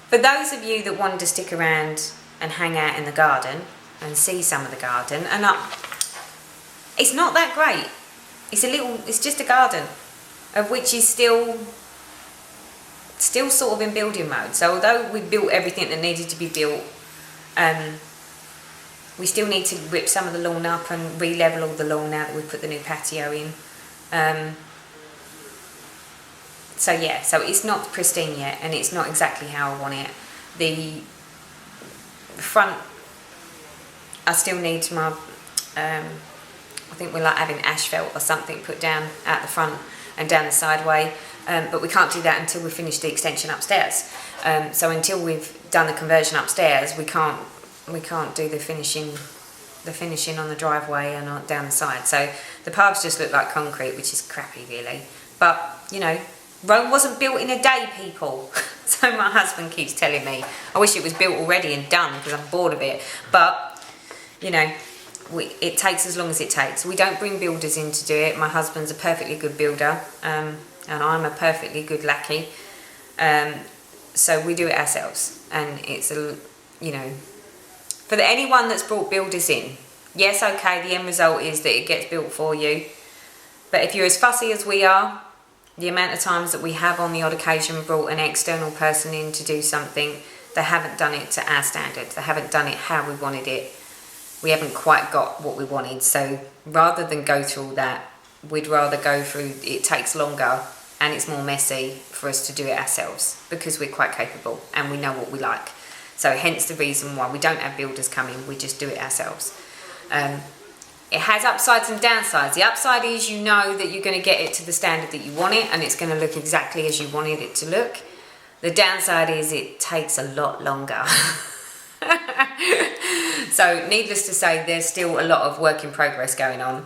For those of you that wanted to stick around and hang out in the garden and see some of the garden, and it's not that great. It's just a garden, of which is still sort of in building mode. So although we built everything that needed to be built, we still need to rip some of the lawn up and re-level all the lawn now that we put the new patio in. So yeah, so it's not pristine yet, and it's not exactly how I want it. The front, I still need my, I think we're like having asphalt or something put down at the front and down the sideway, but we can't do that until we finish the extension upstairs. So until we've done the conversion upstairs, we can't do the finishing on the driveway and down the side. So the paths just look like concrete, which is crappy really. But you know, Rome wasn't built in a day, people. So my husband keeps telling me. I wish it was built already and done because I'm bored of it. But you know, it takes as long as it takes. We don't bring builders in to do it. My husband's a perfectly good builder, and I'm a perfectly good lackey. So we do it ourselves, and it's you know, for anyone that's brought builders in, yes, okay, the end result is that it gets built for you. But if you're as fussy as we are, the amount of times that we have on the odd occasion brought an external person in to do something, they haven't done it to our standards. They haven't done it how we wanted it. We haven't quite got what we wanted. So rather than go through all that, we'd rather go through, it takes longer and it's more messy for us to do it ourselves because we're quite capable and we know what we like. So hence the reason why we don't have builders come in, we just do it ourselves. It has upsides and downsides. The upside is you know that you're going to get it to the standard that you want it and it's going to look exactly as you wanted it to look. The downside is it takes a lot longer. So needless to say, there's still a lot of work in progress going on,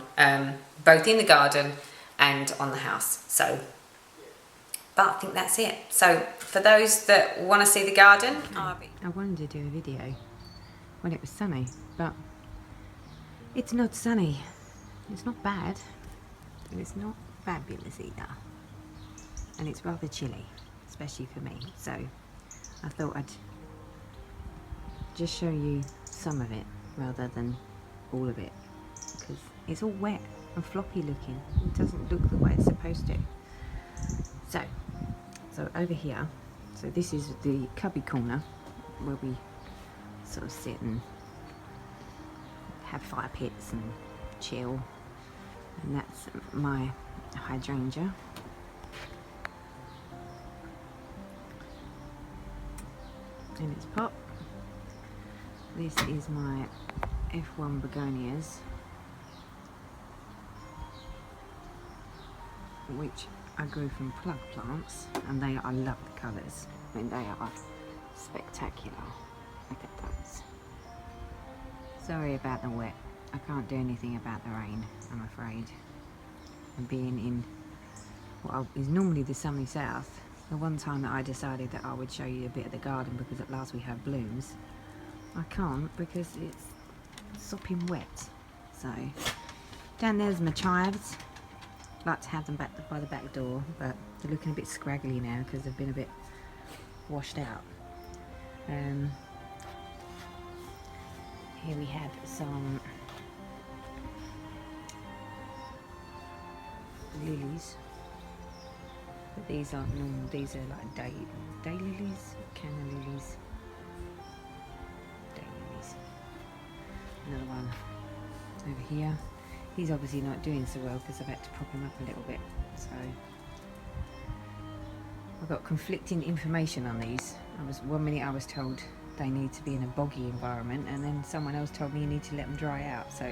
both in the garden and on the house. So, but I think that's it. So for those that want to see the garden, I wanted to do a video when it was sunny, but it's not sunny. It's not bad, and it's not fabulous either. And it's rather chilly, especially for me. So I thought I'd just show you some of it rather than all of it, because it's all wet and floppy looking. It doesn't look the way it's supposed to. So over here, so this is the cubby corner where we sort of sit and have fire pits and chill, and that's my hydrangea. In its pot. This is my F1 begonias, which I grew from plug plants, and I love the colours. I mean, they are spectacular. Look at those. Sorry about the wet. I can't do anything about the rain, I'm afraid. And being in what is normally the sunny south, the one time that I decided that I would show you a bit of the garden because at last we have blooms, I can't because it's sopping wet. So down there's my chives. Like to have them back by the back door, but they're looking a bit scraggly now because they've been a bit washed out. Here we have some lilies, but these aren't normal. These are like day lilies, canna lilies, day lilies. Another one over here. He's obviously not doing so well because I've had to prop him up a little bit. So I've got conflicting information on these. One minute I was told they need to be in a boggy environment, and then someone else told me you need to let them dry out. So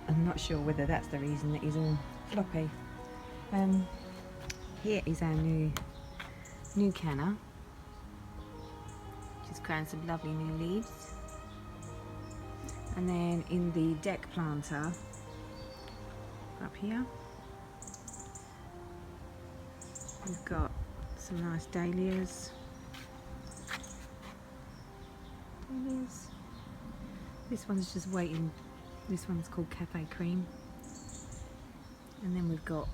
I'm not sure whether that's the reason that he's all floppy. Here is our new canna, which has crowned some lovely new leaves. And then in the deck planter up here, we've got some nice dahlias. This one's just waiting. This one's called Cafe Cream. And then we've got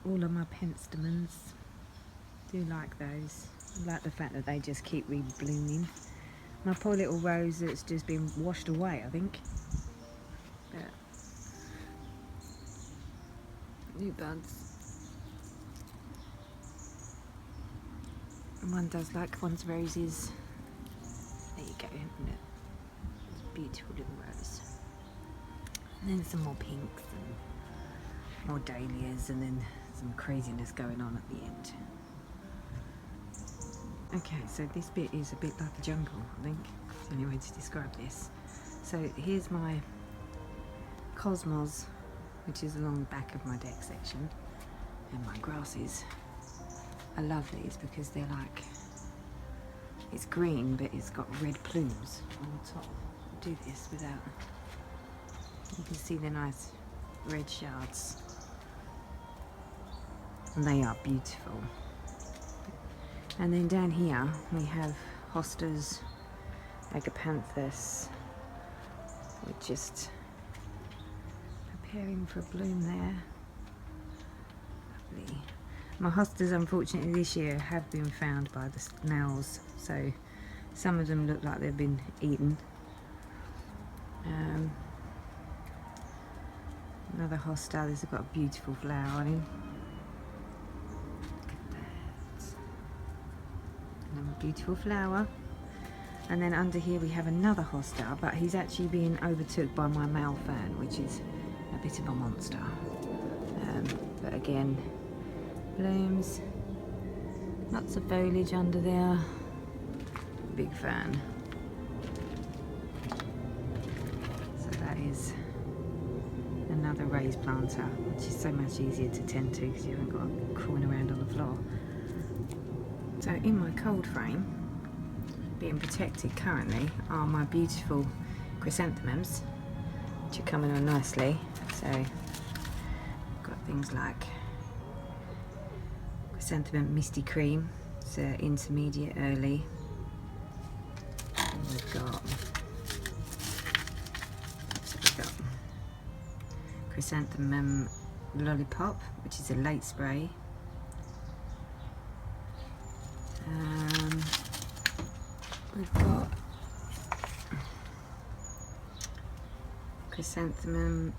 all of my penstemons. Do like those. I like the fact that they just keep re-blooming. My poor little rose that's just been washed away, I think. But new buds. And one does like one's roses. There you go. Look. It's a beautiful little rose. And then some more pinks and more dahlias, and then some craziness going on at the end. Okay, so this bit is a bit like a jungle, I think. It's the only way to describe this. So here's my cosmos, which is along the back of my deck section, and my grasses. I love these because they're like, it's green but it's got red plumes on the top. I'll do this without, you can see the nice red shards, and they are beautiful. And then down here we have hostas, agapanthus, we're just preparing for a bloom there. Lovely. My hostas, unfortunately, this year have been found by the snails, so some of them look like they've been eaten. Another hosta, this has got a beautiful flower on him. Look at that. Another beautiful flower. And then under here we have another hosta, but he's actually being overtook by my male fern, which is a bit of a monster. But again, blooms, lots of foliage under there, big fern. So that is another raised planter, which is so much easier to tend to because you haven't got to crawl around on the floor. So in my cold frame, being protected currently, are my beautiful chrysanthemums, which are coming on nicely. So I've got things like chrysanthemum misty cream, it's intermediate early. And we've got chrysanthemum lollipop, which is a late spray. We've got chrysanthemum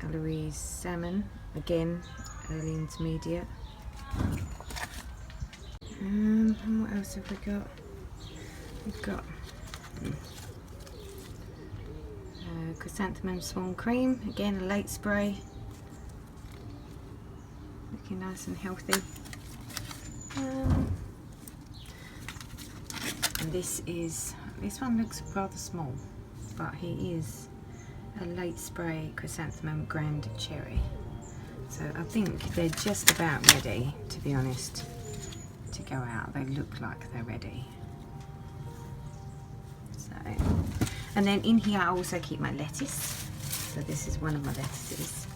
Eloise salmon, again early intermediate. And what else have we got? We've got chrysanthemum swan cream, again a late spray, looking nice and healthy. And this one looks rather small, but he is a late spray chrysanthemum grand cherry. So I think they're just about ready, to be honest, to go out. They look like they're ready. So, and then in here I also keep my lettuce. So this is one of my lettuces.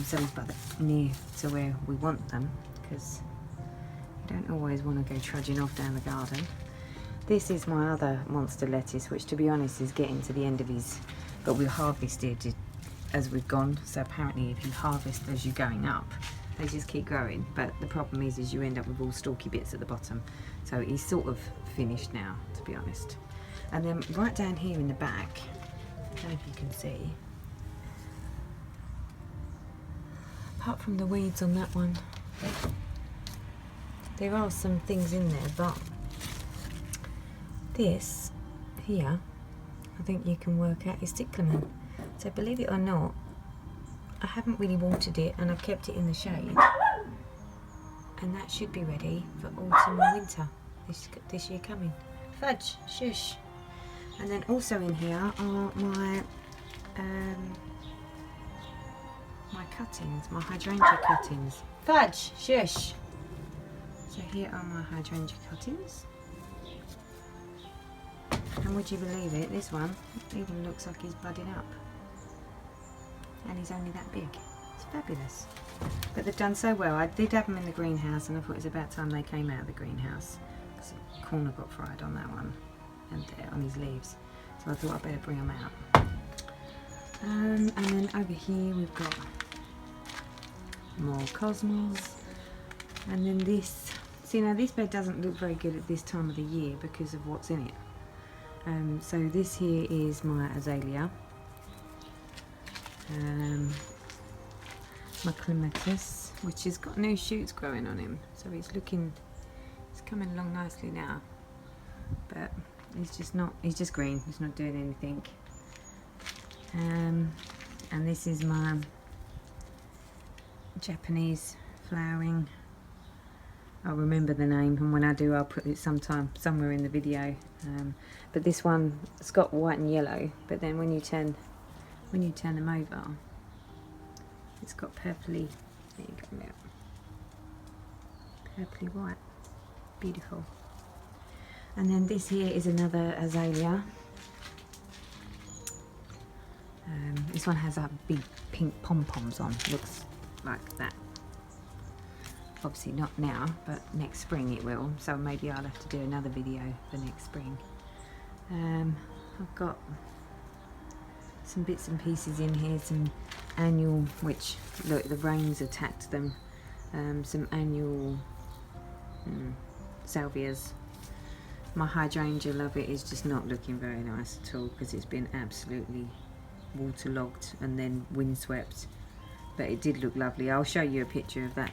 So we've got them near to where we want them, because you don't always want to go trudging off down the garden. This is my other monster lettuce, which to be honest is getting to the end of his, but we harvested as we've gone. So apparently if you harvest as you're going up, they just keep growing. But the problem is you end up with all stalky bits at the bottom. So he's sort of finished now, to be honest. And then right down here in the back, I don't know if you can see, apart from the weeds on that one, there are some things in there, but this here, I think you can work out is cyclamen. So believe it or not, I haven't really watered it and I've kept it in the shade. And that should be ready for autumn and winter this year coming. Fudge, shush. And then also in here are my my cuttings, my hydrangea cuttings. Fudge, shush. So here are my hydrangea cuttings. And would you believe it, this one even looks like he's budding up. And he's only that big. It's fabulous. But they've done so well. I did have them in the greenhouse and I thought it was about time they came out of the greenhouse, because the corner got fried on that one and on his leaves. So I thought I'd better bring them out. And then over here we've got more cosmos. And then this, see now this bed doesn't look very good at this time of the year because of what's in it. So this here is my azalea, my clematis, which has got new shoots growing on him, so he's coming along nicely now, but he's just green, he's not doing anything. And this is my Japanese flowering. I'll remember the name, and when I do I'll put it somewhere in the video. But this one, it's got white and yellow, but then when you turn them over, it's got purpley, there you go, purpley white, beautiful. And then this here is another azalea. This one has big pink pom-poms on, looks like that. Obviously not now, but next spring it will, so maybe I'll have to do another video for next spring. I've got some bits and pieces in here, some annual, which look, the rain's attacked them, some annual salvias. My hydrangea, love it, is just not looking very nice at all because it's been absolutely waterlogged and then windswept, but it did look lovely. I'll show you a picture of that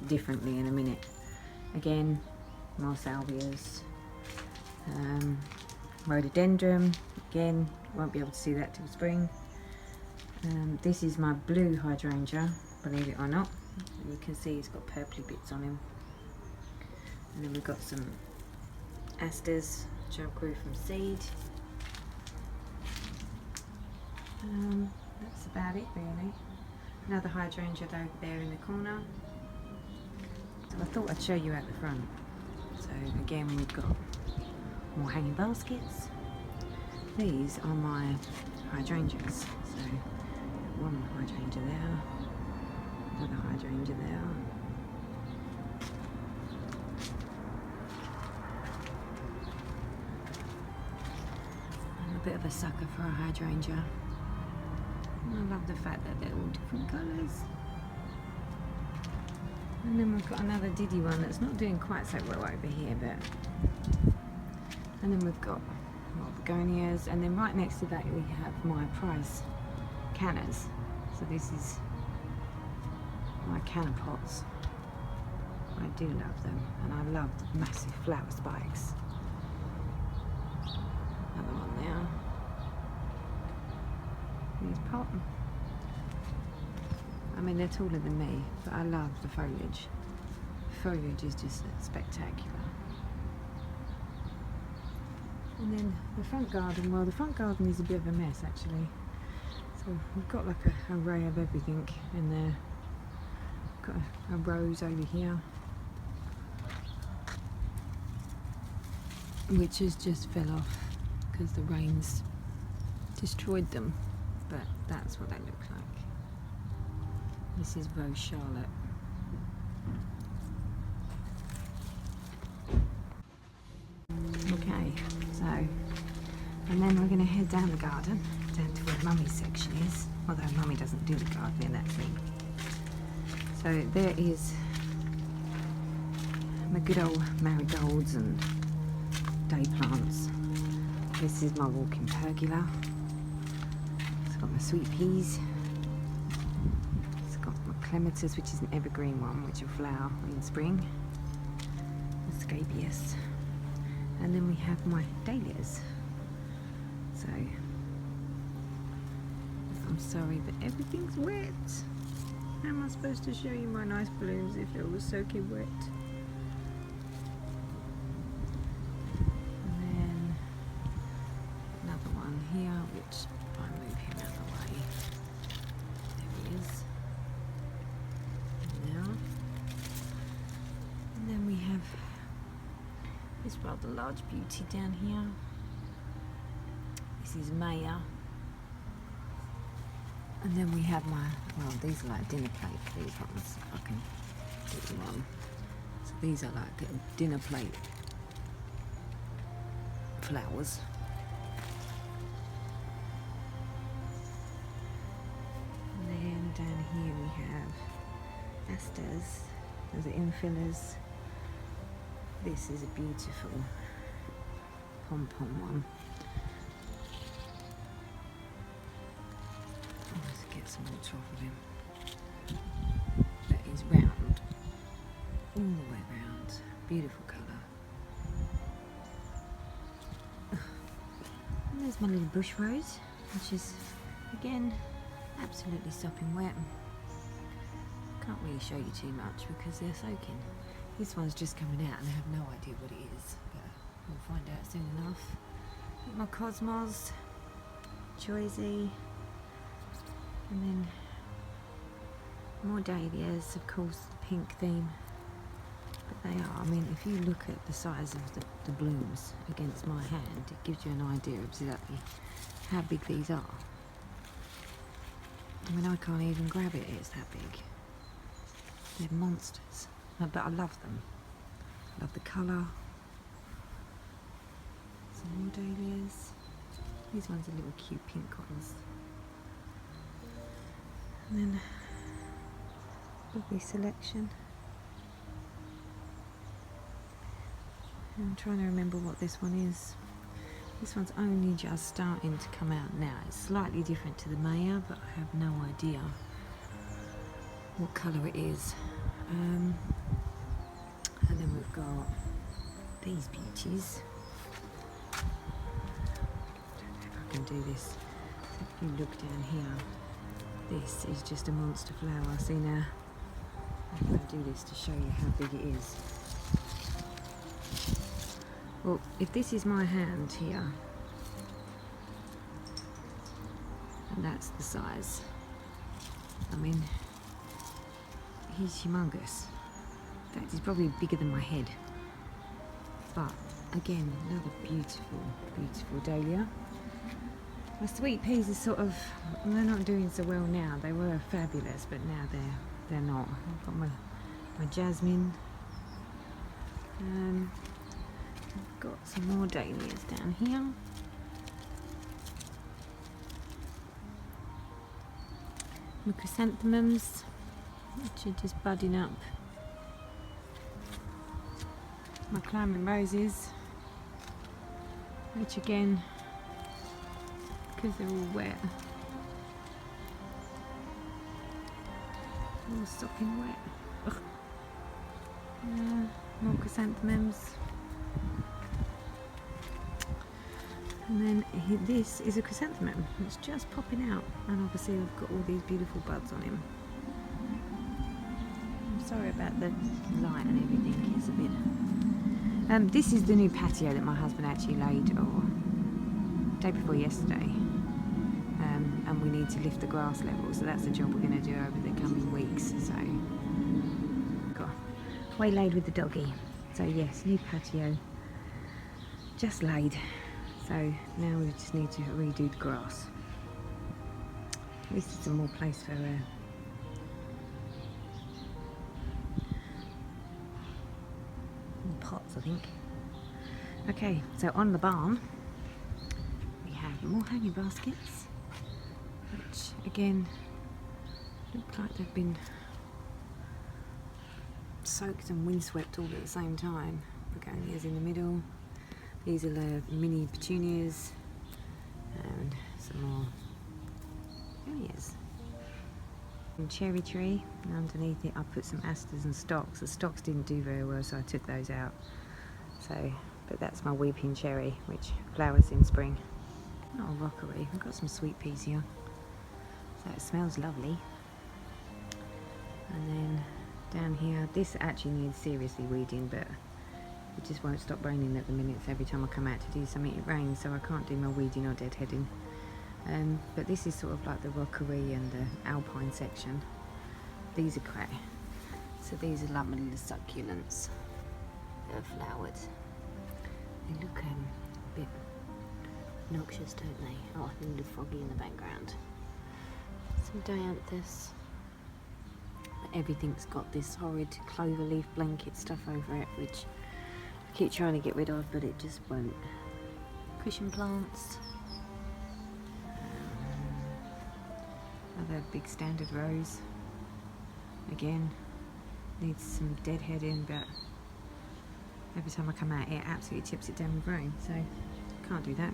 differently in a minute. Again, more salvias, rhododendron, again won't be able to see that till spring. This is my blue hydrangea, believe it or not, you can see it's got purpley bits on him. And then we've got some asters which I grew from seed. That's about it really. Another hydrangea over there in the corner. So I thought I'd show you out the front. So again, we've got more hanging baskets. These are my hydrangeas. So one hydrangea there, another hydrangea there. I'm a bit of a sucker for a hydrangea. And I love the fact that they're all different colours. And then we've got another diddy one that's not doing quite so well over here, but. And then we've got more begonias, and then right next to that we have my prize cannas. So this is my canna pots. I do love them, and I love the massive flower spikes. Another one there. These pop. I mean, they're taller than me, but I love the foliage. The foliage is just spectacular. And then the front garden, well, the front garden is a bit of a mess actually. So we've got like an array of everything in there. Got a rose over here, which has just fell off because the rains destroyed them, but that's what they look like. This is Rose Charlotte. Okay, so, and then we're going to head down the garden, down to where Mummy's section is, although Mummy doesn't do the gardening, that's me. So there is my good old marigolds and day plants. This is my walking pergola. It's got my sweet peas. It's got my clematis, which is an evergreen one, which will flower in spring. The scabious. And then we have my dahlias. So, I'm sorry, but everything's wet. How am I supposed to show you my nice blooms if it was soaking wet? And then another one here, which if I move him out of the way, there he is. Now, and then we have this rather large beauty down here. This is Maya. And then we have my, well, these are like dinner plate, these ones, if I can get them on. So these are like dinner plate flowers. And then down here we have asters, those are infillers. This is a beautiful pom-pom one. Let's get some water off of him. That is round, all the way round. Beautiful colour. And there's my little bush rose, which is again absolutely sopping wet. Can't really show you too much because they're soaking. This one's just coming out and I have no idea what it is, but we'll find out soon enough. Got my cosmos, choisy, and then more dahlias, of course, the pink theme. But they are, I mean, if you look at the size of the blooms against my hand, it gives you an idea of exactly how big these are. I mean, I can't even grab it, it's that big. They're monsters, but I love them. I love the colour. Some more dahlias. These ones are little cute pink ones. And then, lovely selection. I'm trying to remember what this one is. This one's only just starting to come out now. It's slightly different to the Maya, but I have no idea what colour it is. And then we've got these beauties. I don't know if I can do this. If you look down here, this is just a monster flower. See now, I'm going to do this to show you how big it is. Well, if this is my hand here, and that's the size, I mean, he's humongous. In fact, he's probably bigger than my head. But again, another beautiful, beautiful dahlia. My sweet peas are sort of, they're not doing so well now. They were fabulous, but now they're not. I've got my jasmine. I've got some more dahlias down here. My chrysanthemums, which are just budding up. My climbing roses, which again, because they're all wet, all sopping wet. More chrysanthemums. And then this is a chrysanthemum. It's just popping out, and obviously I've got all these beautiful buds on him. I'm sorry about the light and everything. It's a bit. This is the new patio that my husband actually laid, day before yesterday. And we need to lift the grass level, so that's the job we're going to do over the coming weeks. So, got waylaid with the doggy. So yes, new patio, just laid. So now we just need to redo the grass. At least it's some more place for more pots, I think. Okay, so on the barn we have more hanging baskets, which again look like they've been soaked and windswept all at the same time. Begonias in the middle. These are the mini petunias, and some more petunias. And cherry tree, and underneath it I put some asters and stocks. The stocks didn't do very well, so I took those out. So, but that's my weeping cherry, which flowers in spring. Not a rockery. I've got some sweet peas here, so it smells lovely. And then down here, this actually needs seriously weeding, but it just won't stop raining at the minute. So every time I come out to do something it rains, so I can't do my weeding or deadheading. But this is sort of like the rockery and the alpine section. These are great. So these are like my little succulents that are flowered. They look a bit noxious, don't they? Oh, a little froggy in the background. Some dianthus. Everything's got this horrid clover leaf blanket stuff over it, which I keep trying to get rid of, but it just won't. Cushion plants. Another big standard rose. Again, needs some deadheading, but every time I come out it absolutely tips it down with rain, so can't do that.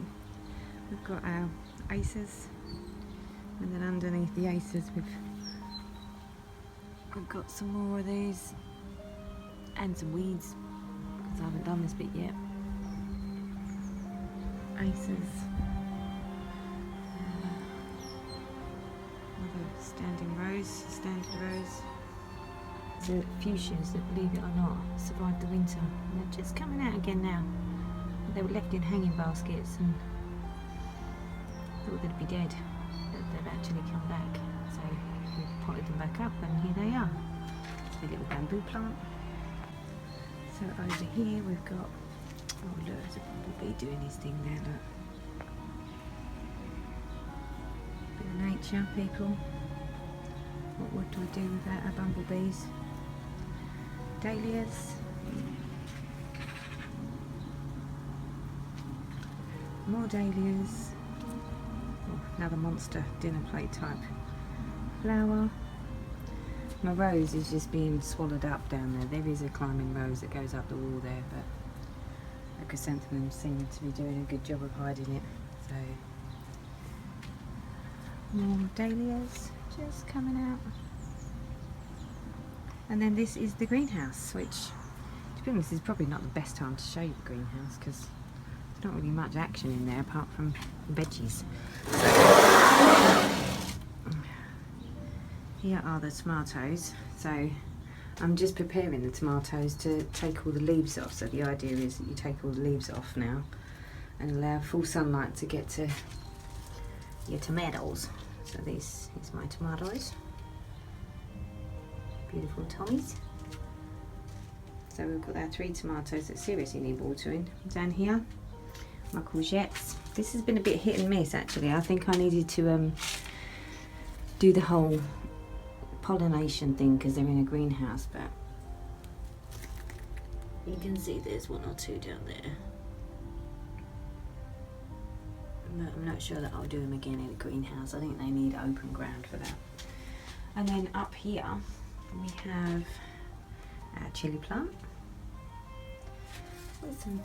We've got our acers, and then underneath the acers we've got some more of these and some weeds, because I haven't done this bit yet. Acers, other standard rows. The fuchsias that, believe it or not, survived the winter. And they're just coming out again now. They were left in hanging baskets and thought they'd be dead, but they've actually come back. So we've potted them back up, and here they are. It's a little bamboo plant. So over here we've got, oh look, there's a bumblebee doing his thing there, look. Bit of nature, people. What would we do without our bumblebees? Dahlias. More dahlias. Oh, another monster dinner plate type flower. My rose is just being swallowed up down there. There is a climbing rose that goes up the wall there, but the chrysanthemums seem to be doing a good job of hiding it. So more dahlias just coming out. And then this is the greenhouse, which, to be honest, is probably not the best time to show you the greenhouse, because there's not really much action in there apart from veggies. Here are the tomatoes. So I'm just preparing the tomatoes to take all the leaves off. So the idea is that you take all the leaves off now and allow full sunlight to get to your tomatoes. So this is my tomatoes. Beautiful Tommies. So we've got our 3 tomatoes that seriously need watering. Down here, my courgettes. This has been a bit hit and miss actually. I think I needed to do the whole pollination thing because they're in a greenhouse, but you can see there's 1 or 2 down there. But I'm not sure that I'll do them again in a greenhouse. I think they need open ground for that. And then up here we have our chilli plant with some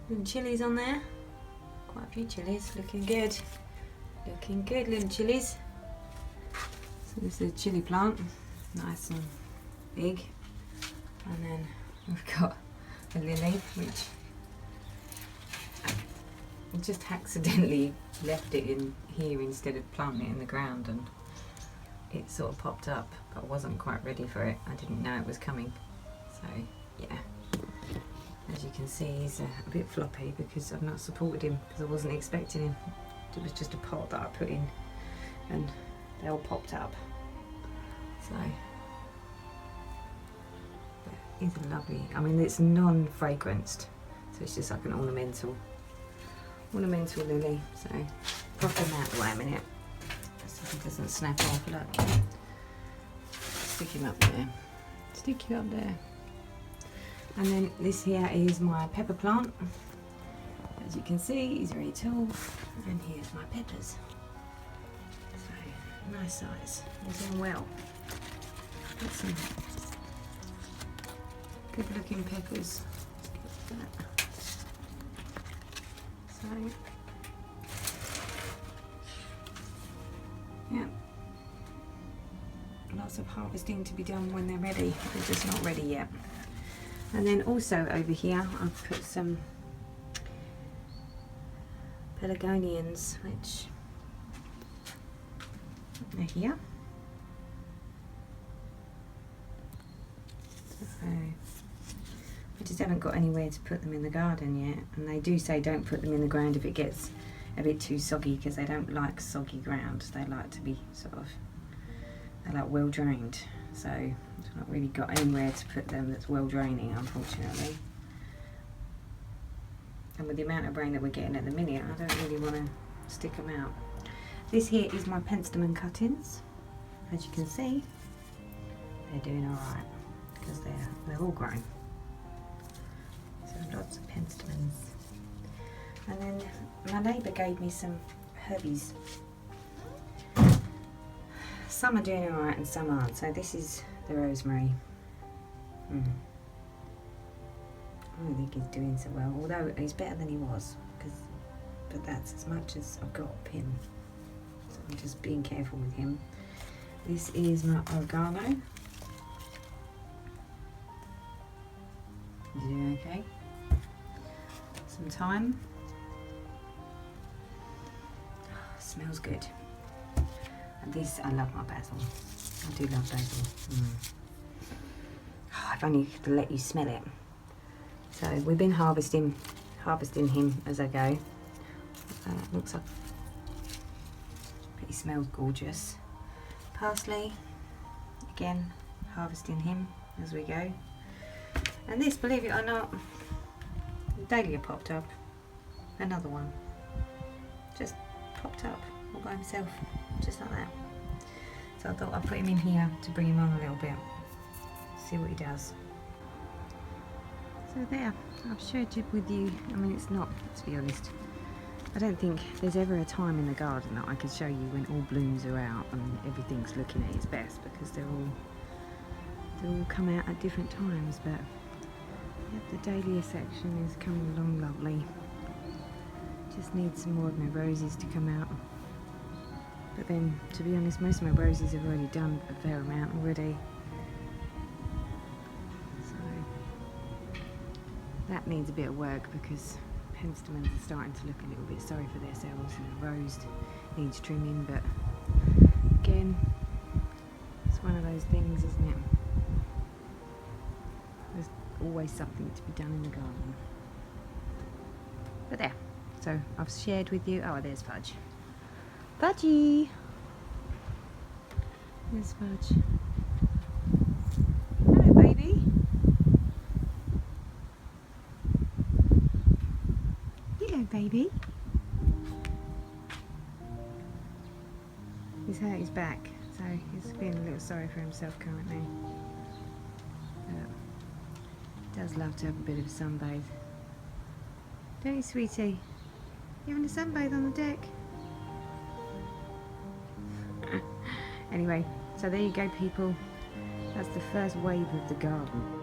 little chilies on there. Quite a few chilies, looking good. Looking good, little chilies. So this is a chilli plant, nice and big. And then we've got a lily, which I just accidentally left it in here instead of planting it in the ground, and it sort of popped up, but I wasn't quite ready for it. I didn't know it was coming. So yeah, as you can see, he's a bit floppy because I've not supported him, because I wasn't expecting him. It was just a pot that I put in and they all popped up. So he's lovely. I mean, it's non-fragranced, so it's just like an ornamental lily. So pop him out the way a minute so he doesn't snap off. Look, stick him up there. Stick you up there. And then this here is my pepper plant. As you can see, he's very tall. And here's my peppers. So nice size. They're doing well. Got some good looking peppers. So yeah, lots of harvesting to be done when they're ready. They're just not ready yet. And then also over here I've put some pelargonians, which are here. So I just haven't got anywhere to put them in the garden yet, and they do say don't put them in the ground if it gets a bit too soggy, because they don't like soggy ground. They like to be they're like well drained. So I've not really got anywhere to put them that's well draining, unfortunately. And with the amount of rain that we're getting at the minute, I don't really want to stick them out. This here is my penstemon cuttings. As you can see, they're doing alright because they're all grown. So lots of penstemons. And then my neighbour gave me some herbies. Some are doing alright and some aren't. So this is the rosemary. I don't think he's doing so well, although he's better than he was, but that's as much as I've got of him. So I'm just being careful with him. This is my oregano. Is he doing okay? Some thyme. Smells good. And this, I love my basil. I do love basil. Oh, if only I could let you smell it. So we've been harvesting him as I go. Looks like he smells gorgeous. Parsley, again harvesting him as we go. And this, believe it or not, dahlia popped up. Another one. Just popped up all by himself, just like that. So I thought I'd put him in here to bring him on a little bit. See what he does. So there, I've shared it with you. I mean, it's not, to be honest, I don't think there's ever a time in the garden that I could show you when all blooms are out and everything's looking at its best, because they all come out at different times. But yeah, the dahlia section is coming along lovely. Just need some more of my roses to come out. But then, to be honest, most of my roses have already done a fair amount already. So that needs a bit of work, because penstemons are starting to look a little bit sorry for themselves, and the rose needs trimming. But again, it's one of those things, isn't it? There's always something to be done in the garden. But there, so I've shared with you. Oh, there's Fudge. Fudgy! There's Fudge. Hello, baby. Hello, baby. He's hurt his back, so he's feeling a little sorry for himself currently. But does love to have a bit of a sunbathe. Don't you, sweetie? You having a sunbathe on the deck? Anyway, so there you go, people. That's the first wave of the garden.